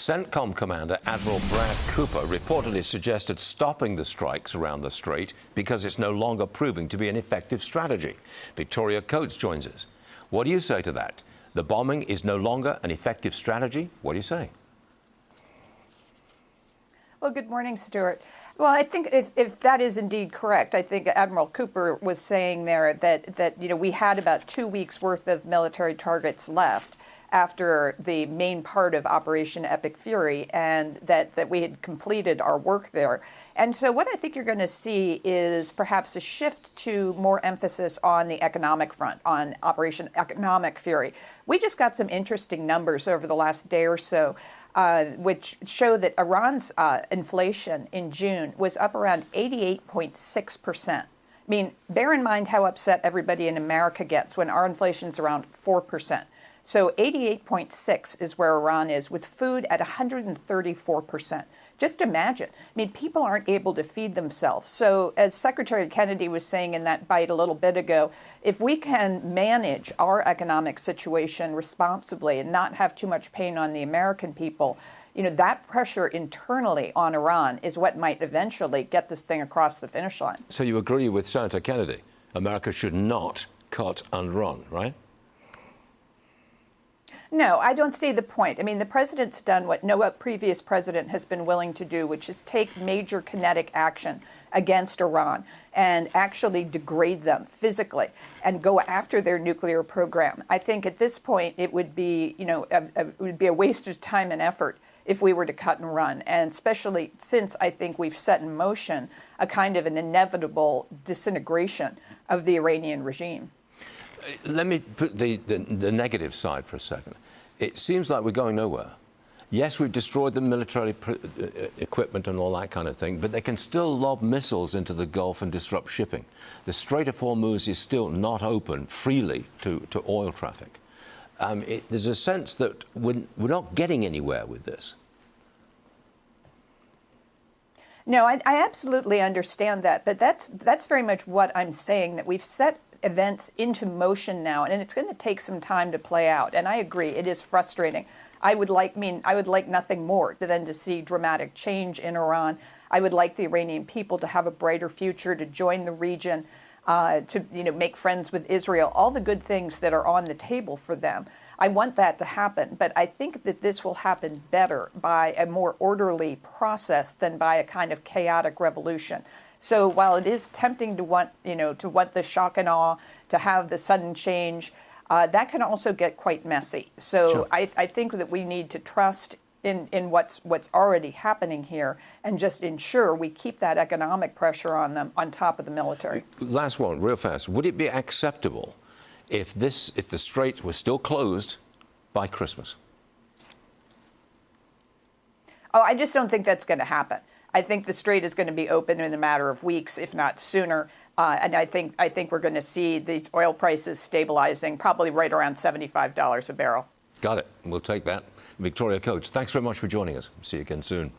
CENTCOM Commander Admiral Brad Cooper reportedly suggested stopping the strikes around the Strait because it's no longer proving to be an effective strategy. Victoria Coates joins us. What do you say to that? The bombing is no longer an effective strategy? What do you say? Well, good morning, Stuart. Well, I think if that is indeed correct, I think Admiral Cooper was saying there that we had about 2 weeks worth of military targets left after the main part of Operation Epic Fury, and that we had completed our work there. And so what I think you're going to see is perhaps a shift to more emphasis on the economic front, on Operation Economic Fury. We just got some interesting numbers over the last day or so, which show that Iran's inflation in June was up around 88.6%. I mean, bear in mind how upset everybody in America gets when our inflation is around 4%. So 88.6 is where Iran is, with food at 134%. Just imagine. I mean, people aren't able to feed themselves. So as Secretary Kennedy was saying in that bite a little bit ago, if we can manage our economic situation responsibly and not have too much pain on the American people, that pressure internally on Iran is what might eventually get this thing across the finish line. So you agree with Senator Kennedy? America should not cut and run, right? No, I don't see the point. I mean, the president's done what no previous president has been willing to do, which is take major kinetic action against Iran and actually degrade them physically and go after their nuclear program. I think at this point it would be, it would be a waste of time and effort if we were to cut and run, and especially since I think we've set in motion a kind of an inevitable disintegration of the Iranian regime. Let me put the negative side for a second. It seems like we're going nowhere. Yes, we've destroyed the military equipment and all that kind of thing, but they can still lob missiles into the Gulf and disrupt shipping. The Strait of Hormuz is still not open freely to oil traffic. There's a sense that we're not getting anywhere with this. No, I absolutely understand that, but that's very much what I'm saying, that we've set events into motion now, and it's going to take some time to play out. And I agree, it is frustrating. I would like nothing more than to see dramatic change in Iran. I would like the Iranian people to have a brighter future, to join the region, to make friends with Israel, all the good things that are on the table for them. I want that to happen, but I think that this will happen better by a more orderly process than by a kind of chaotic revolution. So while it is tempting to want the shock and awe, to have the sudden change, that can also get quite messy. So sure. I think that we need to trust in what's already happening here and just ensure we keep that economic pressure on them on top of the military. Last one, real fast. Would it be acceptable if the straits were still closed by Christmas? Oh, I just don't think that's going to happen. I think the strait is going to be open in a matter of weeks, if not sooner. And I think we're going to see these oil prices stabilizing probably right around $75 a barrel. Got it. We'll take that. Victoria Coates, thanks very much for joining us. See you again soon.